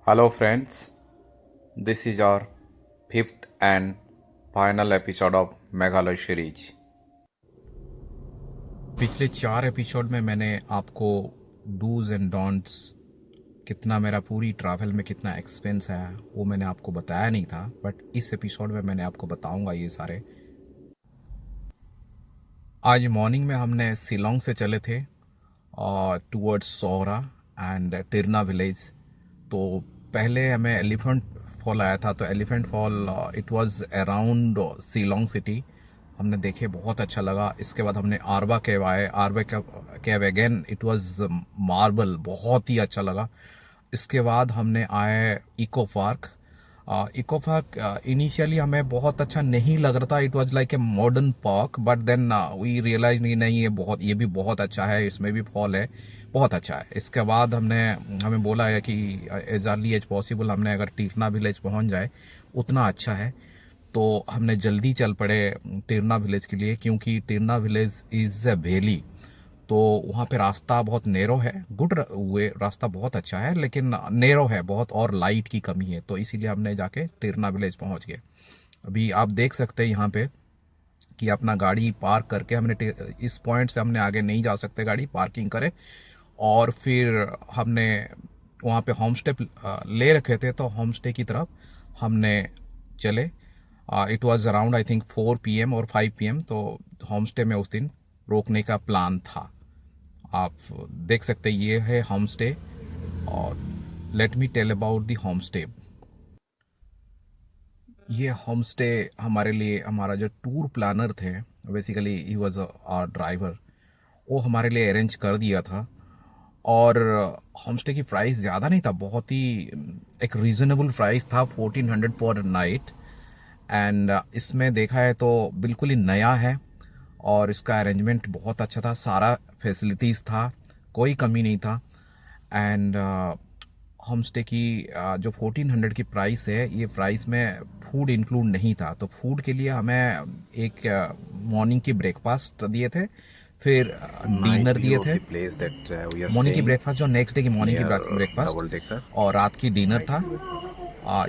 Hello, friends. This is our fifth and final episode of Meghalaya series. पिछले 4 episode में मैंने आपको dos and don'ts कितना मेरा पूरी ट्रैवल में कितना एक्सपेंस है वो मैंने आपको बताया नहीं था, बट इस एपिसोड में मैंने आपको बताऊंगा ये सारे। आज मॉर्निंग में हमने शिलोंग से चले थे और टूवर्ड्स सोहरा एंड टिरना विलेज। तो पहले हमें एलिफेंट फॉल आया था, तो elephant fall it was around Shillong city. हमने देखे, बहुत अच्छा लगा। इसके बाद हमने आरबा केव आए, आरबा cave again it was marble, बहुत ही अच्छा लगा। इसके बाद हमने आए eco park. Eco park initially हमें बहुत अच्छा नहीं लग रहा था, it was like a modern park, but then we realise नहीं ये भी बहुत अच्छा है, इसमें भी फॉल है, बहुत अच्छा है। इसके बाद हमें बोला है कि एज अर्ली एज पॉसिबल हमने अगर टिरना विलेज पहुंच जाए उतना अच्छा है। तो हमने जल्दी चल पड़े टिरना विलेज के लिए, क्योंकि टिरना विलेज इज़ ए वैली। तो वहाँ पे रास्ता बहुत नेरो है, गुड वे, रास्ता बहुत अच्छा है लेकिन नेरो है बहुत, और लाइट की कमी है। तो इसीलिए हमने जाके टिरना विलेज पहुँच गए। अभी आप देख सकते हैं यहाँ पे कि अपना गाड़ी पार्क करके हमने इस पॉइंट से हमने आगे नहीं जा सकते, गाड़ी पार्किंग करे। और फिर हमने वहाँ पे होम स्टे ले रखे थे, तो होम स्टे की तरफ हमने चले। It was around I think 4 PM और 5 PM, तो होम स्टे में उस दिन रोकने का प्लान था। आप देख सकते हैं ये है होम स्टे। और let me tell about the home stay. ये होम स्टे हमारे लिए, हमारा जो टूर प्लानर थे, बेसिकली ही वाज आवर ड्राइवर, वो हमारे लिए अरेंज कर दिया था। और होम स्टे की प्राइस ज़्यादा नहीं था, बहुत ही एक रीज़नेबल प्राइस था, 1400 पर नाइट। एंड इसमें देखा है तो बिल्कुल ही नया है, और इसका अरेंजमेंट बहुत अच्छा था, सारा फैसिलिटीज़ था, कोई कमी नहीं था। एंड होम स्टे की जो 1400 की प्राइस है, ये प्राइस में फूड इंक्लूड नहीं था। तो फूड के लिए हमें एक मॉर्निंग की ब्रेकफास्ट दिए थे, फिर डिनर दिए थे। मॉर्निंग की ब्रेकफास्ट जो नेक्स्ट डे की मॉर्निंग की ब्रेकफास्ट, और रात की डिनर था।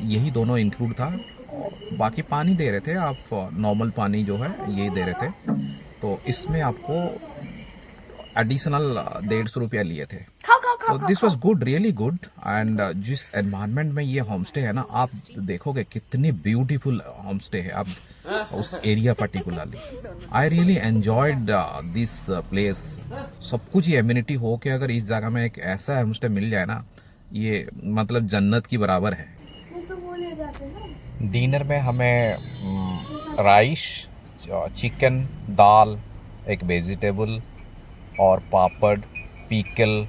यही दोनों इंक्लूड था। और बाकी पानी दे रहे थे आप, नॉर्मल पानी जो है ये दे रहे थे। तो इसमें आपको एडिशनल 150 रुपया लिए थे। तो this was good, really good. And जिस एनवायरनमेंट में ये होम स्टे है ना, आप देखोगे कितनी ब्यूटीफुल होम स्टे है। आप उस area particularly, I really enjoyed this place. सब कुछ ही एम्यूनिटी हो के अगर इस जगह में एक ऐसा होम स्टे मिल जाए ना, ये मतलब जन्नत की बराबर है। डिनर में हमें राइस, चिकन, दाल, एक वेजिटेबल और पापड़, पीकल,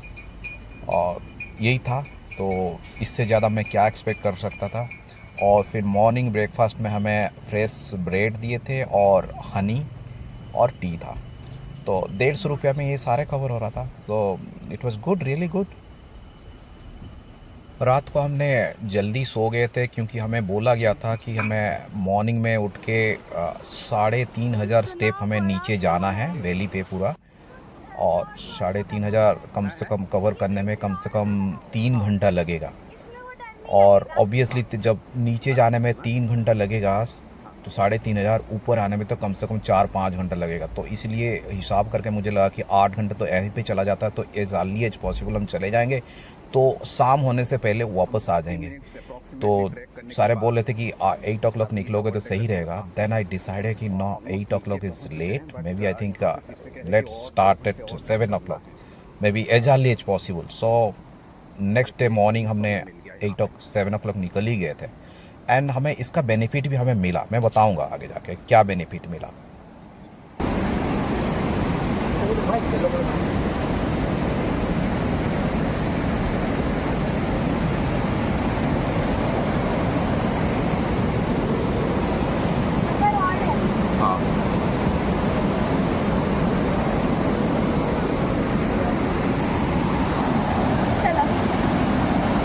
और यही था। तो इससे ज़्यादा मैं क्या एक्सपेक्ट कर सकता था। और फिर मॉर्निंग ब्रेकफास्ट में हमें फ्रेश ब्रेड दिए थे और हनी और टी था। तो 150 रुपया में ये सारे कवर हो रहा था। सो it was good, really good. रात को हमने जल्दी सो गए थे, क्योंकि हमें बोला गया था कि हमें मॉर्निंग में उठ के 3500 स्टेप हमें नीचे जाना है वैली पे पूरा। और 3500 कम से कम कवर करने में कम से कम 3 घंटा लगेगा। और ऑब्वियसली जब नीचे जाने में 3 घंटा लगेगा, तो 3500 ऊपर आने में तो कम से कम 4-5 घंटा लगेगा। तो इसलिए हिसाब करके मुझे लगा कि 8 घंटा तो यहीं पे चला जाता है, तो एज अर्ली एज पॉसिबल हम चले जाएंगे, तो शाम होने से पहले वापस आ जाएंगे। तो सारे बोल रहे थे कि 8 o'clock निकलोगे तो सही रहेगा। देन आई डिसाइडेड कि no, 8 o'clock is late, maybe I think let's start at 7 o'clock, maybe as early as possible. So next day morning हमने 7 o'clock निकल ही गए थे। एंड हमें इसका बेनिफिट भी हमें मिला, मैं बताऊंगा आगे जाके क्या बेनिफिट मिला। हाँ,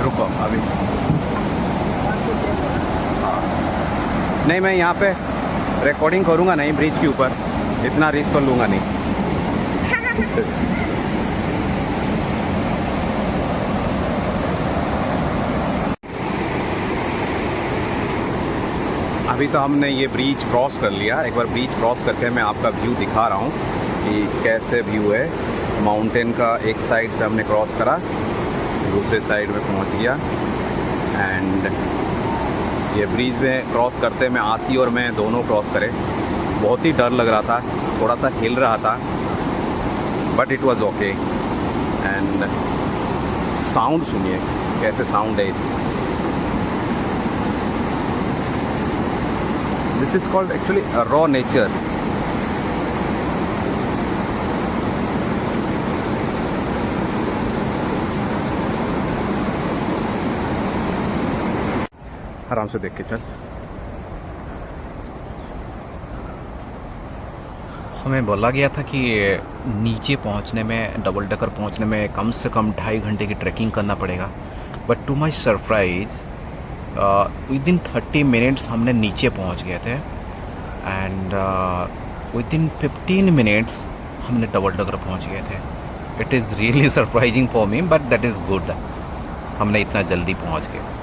रुको अभी। नहीं, मैं यहाँ पे रिकॉर्डिंग करूँगा नहीं, ब्रिज के ऊपर इतना रिस्क तो लूँगा नहीं। अभी तो हमने ये ब्रिज क्रॉस कर लिया। एक बार ब्रिज क्रॉस करके मैं आपका व्यू दिखा रहा हूँ कि कैसे व्यू है। माउंटेन का एक साइड से हमने क्रॉस करा, दूसरे साइड में पहुँच गया। एंड ये ब्रिज में क्रॉस करते में आसी और मैं दोनों क्रॉस करे। बहुत ही डर लग रहा था, थोड़ा सा हिल रहा था, but it was okay. And sound सुनिए कैसे साउंड है। This is called actually raw nature. आराम से देख के चल। हमें बोला गया था कि नीचे पहुंचने में, डबल डकर पहुंचने में कम से कम 2.5 घंटे की ट्रैकिंग करना पड़ेगा। But to my surprise within 30 minutes हमने नीचे पहुंच गए थे। एंड विद इन 15 मिनट्स हमने डबल डकर पहुंच गए थे। It is really surprising for me, but that is good. हमने इतना जल्दी पहुंच गए।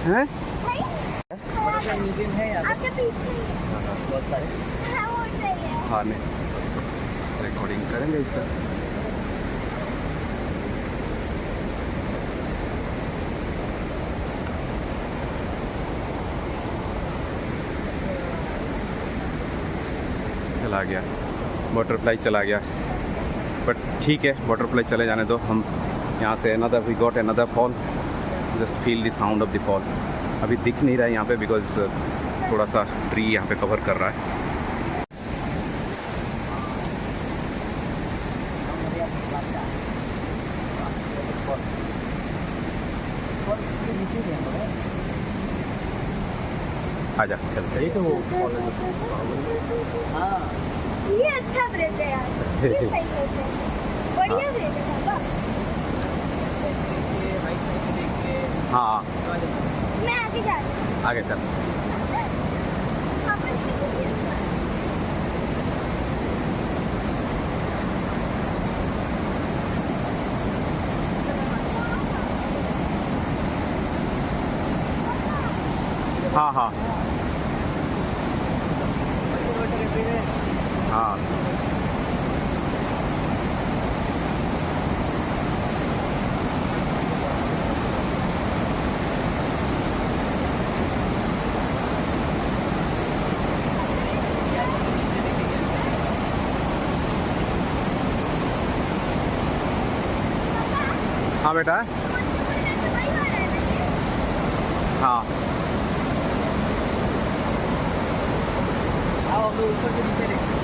हैं? म्यूजियम है यहाँ पे पीछे बहुत सारे। हाँ, नहीं रिकॉर्डिंग करेंगे इसका। चला गया, बटरफ्लाई चला गया। बट ठीक है, बटरफ्लाई चले जाने दो। हम यहाँ से another, we got another fall. Just feel the sound of the fall. अभी दिख नहीं रहा है यहाँ पे बिकॉज थोड़ा सा ट्री यहाँ पे कवर कर रहा है। आजा चलते हैं। हाँ, ये अच्छा ब्रेड है यार, ये सही ब्रेड है, बढ़िया ब्रेड है पापा। हाँ, मैं आगे जा रही हूँ। आगे चल। पापा ये हाँ हाँ हाँ, हाँ बेटा, हाँ आओ हम लोग ऊपर से नीचे देखते हैं।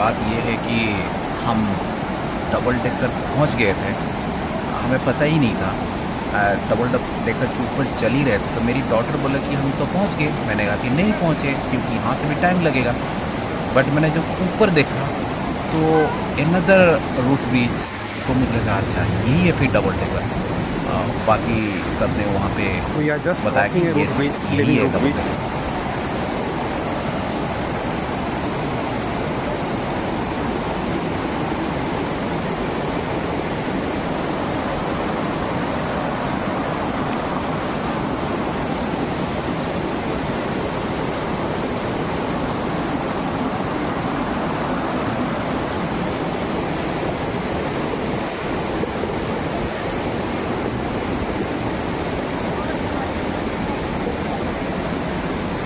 बात ये है कि हम डबल डेकर पहुंच गए थे, हमें पता ही नहीं था। डबल डेकर के ऊपर चल ही रहे थे तो मेरी डॉटर बोला कि हम तो पहुंच गए। मैंने कहा कि नहीं पहुंचे क्योंकि यहाँ से भी टाइम लगेगा। बट मैंने जब ऊपर देखा तो अनदर रूट ब्रिज, तो मुझे लगा अच्छा यही है फिर डबल डेकर। बाकी सब ने वहाँ पे We are just बताया कि crossing a yes, route bridge, यही living है route डबल bridge. डेकर।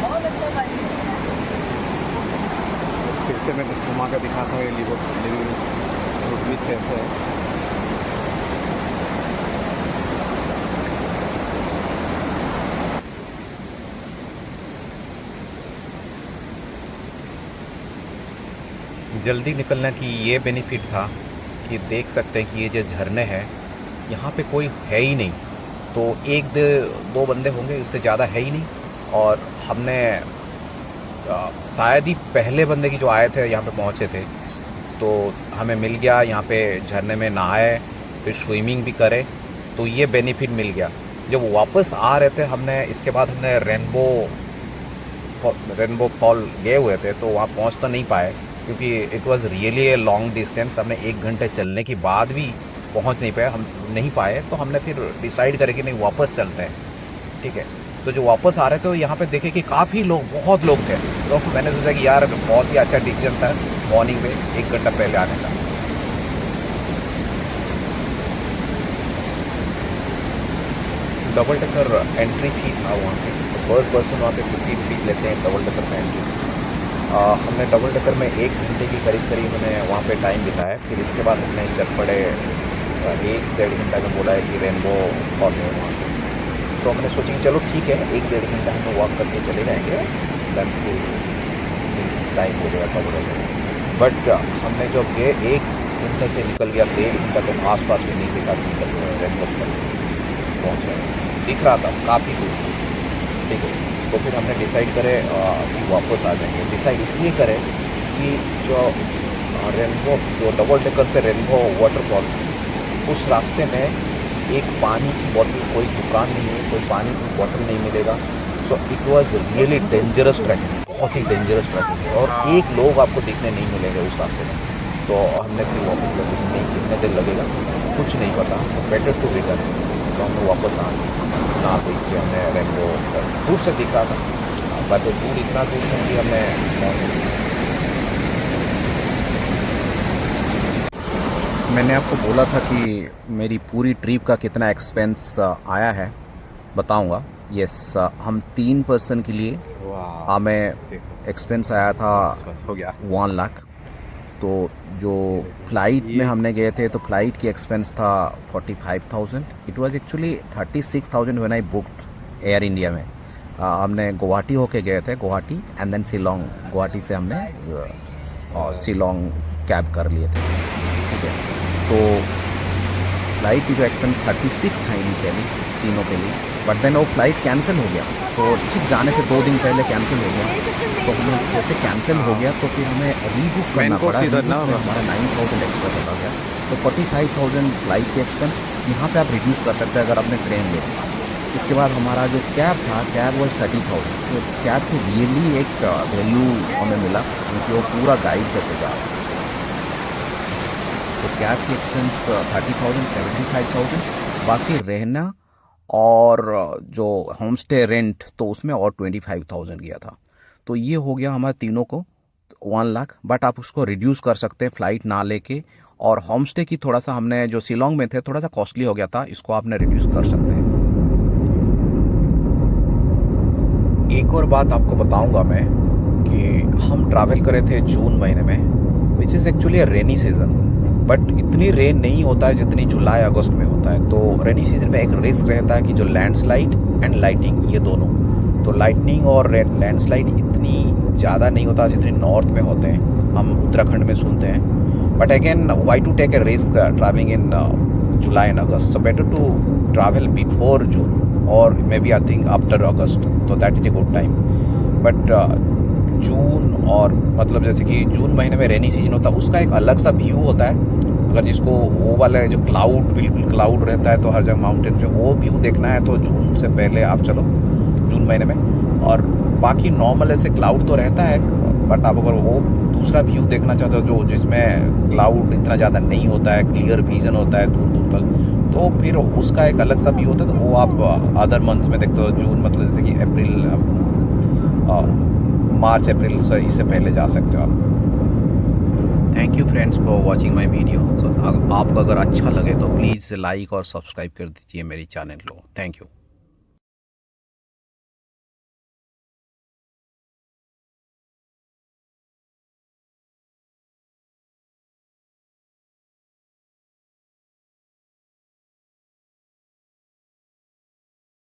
बहुत अच्छा गाड़ी है। फिर से मैं घुमा कर दिखाता हूँ ये लिविंग रूट ब्रिज कैसे है। जल्दी निकलने की ये बेनिफिट था कि देख सकते हैं कि ये जो झरने हैं यहाँ पे कोई है ही नहीं, तो एक दो बंदे होंगे, उससे ज़्यादा है ही नहीं। और हमने शायद ही पहले बंदे की जो आए थे यहाँ पे पहुँचे थे, तो हमें मिल गया यहाँ पे झरने में नहाए, फिर स्विमिंग भी करे, तो ये बेनिफिट मिल गया। जब वापस आ रहे थे हमने, इसके बाद हमने रेनबो फॉल गए हुए थे, तो वहाँ पहुँच तो नहीं पाए क्योंकि it was really a long distance. हमने 1 घंटे चलने के बाद भी पहुँच नहीं पाए, तो हमने फिर डिसाइड करे कि नहीं वापस चलते हैं, ठीक है। तो जो वापस आ रहे थे तो यहाँ पे देखे कि काफ़ी लोग, बहुत लोग थे, तो मैंने सोचा कि यार बहुत ही अच्छा डिसीजन था मॉर्निंग में 1 घंटा पहले आने का। डबल डेकर एंट्री फी था वहाँ पे, तो पर पर्सन वहाँ पे 50 रुपीज़ लेते हैं डबल डेकर का एंट्री। हमने डबल डेकर में 1 घंटे की करीब हमने वहाँ पे टाइम बिताया। फिर इसके बाद हमने चल पड़े 1-1.5 घंटा में बोला है कि रेनबो फॉल है वहाँ से, तो हमने सोचा कि चलो ठीक है 1-1.5 घंटा हम वॉक करके चले जाएंगे, देन टाइम हो गया कवर हो गया। बट हमने जो गए 1 घंटे से निकल गया 1.5 घंटा तो आसपास भी नहीं दिखा, रेनबो पर पहुँच गए, दिख रहा था काफ़ी दूर, ठीक है। तो फिर हमने डिसाइड करे कि वापस आ जाएंगे। डिसाइड इसलिए करें कि जो रेनबो, जो डबल डेकर से रेनबो वाटरफॉल, उस रास्ते में एक पानी की बोतल, कोई दुकान नहीं है, कोई पानी की बोतल नहीं मिलेगा। So it was really dangerous trekking, बहुत ही डेंजरस ट्रैकिंग है, और एक लोग आपको दिखने नहीं मिलेंगे उस रास्ते में। तो हमने फिर वापस लगे नहीं, कितने देर लगेगा कुछ नहीं पता, बेटर टू रिटर्न। तो हमने वापस आ ना देख के हमने रेनबो दूर से दिख रहा था, बट दूर इतना दूर था कि हमने मैंने आपको बोला था कि मेरी पूरी ट्रिप का कितना एक्सपेंस आया है बताऊंगा। यस, हम 3 पर्सन के लिए हमें एक्सपेंस आया था हो गया 1 लाख। तो जो फ्लाइट में हमने गए थे तो फ्लाइट की एक्सपेंस था 45,000। It was actually 36,000 when I booked air India में। हमने गुवाहाटी होके गए थे, गुवाहाटी एंड देन शिलोंग। गुवाहाटी से हमने शिलोंग कैब कर लिए थे, ठीक है। तो फ्लाइट की जो एक्सपेंस 36 था इनिशियली तीनों के लिए, बट देन वो फ्लाइट कैंसिल हो गया। तो ठीक जाने से 2 दिन पहले कैंसिल हो गया, तो हमें जैसे कैंसिल हो गया तो फिर हमें रीबुक करना पड़ा। रीबुक में हमारा 9,000 एक्स्ट्रा चला गया, तो 45,000 फ्लाइट के एक्सपेंस यहाँ पे आप रिड्यूस कर सकते हैं अगर आपने ट्रेन ले। इसके बाद हमारा जो कैब था, कैब वॉज 30,000। तो कैब को रियली एक वैल्यू हमें मिला क्योंकि वो पूरा गाइड करके जा रहा है। तो कैब की एक्सपेंस 30,000, 75,000, बाकी रहना और जो होम स्टे रेंट तो उसमें और 25,000 गया था। तो ये हो गया हमारे तीनों को 1 लाख। बट आप उसको रिड्यूस कर सकते हैं फ्लाइट ना लेके, और होम स्टे की थोड़ा सा हमने जो शिलोंग में थे थोड़ा सा कॉस्टली हो गया था, इसको आपने रिड्यूस कर सकते हैं। एक और बात आपको बताऊंगा मैं कि हम ट्रैवल करे थे जून महीने में, which is actually a rainy season, but इतनी रेन नहीं होता है जितनी जुलाई अगस्त में होता है। तो रेनी सीजन में एक रिस्क रहता है कि जो लैंडस्लाइड एंड लाइटिंग, ये दोनों, तो लाइटनिंग और लैंडस्लाइड इतनी ज़्यादा नहीं होता जितनी नॉर्थ में होते हैं। हम उत्तराखंड में सुनते हैं, but again why to take a risk travelling in July and August, so better to travel before June और maybe I think after August, तो that is a good time. But June और मतलब जैसे कि जून महीने में rainy season होता है, उसका एक अलग सा व्यू होता है। अगर जिसको वो वाला जो क्लाउड, बिल्कुल क्लाउड रहता है तो हर जगह माउंटेन पे वो व्यू देखना है तो जून से पहले आप चलो, जून महीने में। और बाकी नॉर्मल ऐसे क्लाउड तो रहता है, बट आप अगर वो दूसरा व्यू देखना चाहते हो जो जिसमें क्लाउड इतना ज़्यादा नहीं होता है, क्लियर विजन होता है दूर दूर तक, तो फिर उसका एक अलग सा व्यू होता है, तो वो आप अदर मंथ्स में देखते हो। जून मतलब जैसे कि अप्रैल, मार्च अप्रैल से इससे पहले जा सकते हो आप। Thank you friends for watching my video. So आपको अगर अच्छा लगे तो प्लीज़ लाइक और सब्सक्राइब कर दीजिए मेरी चैनल को। Thank you.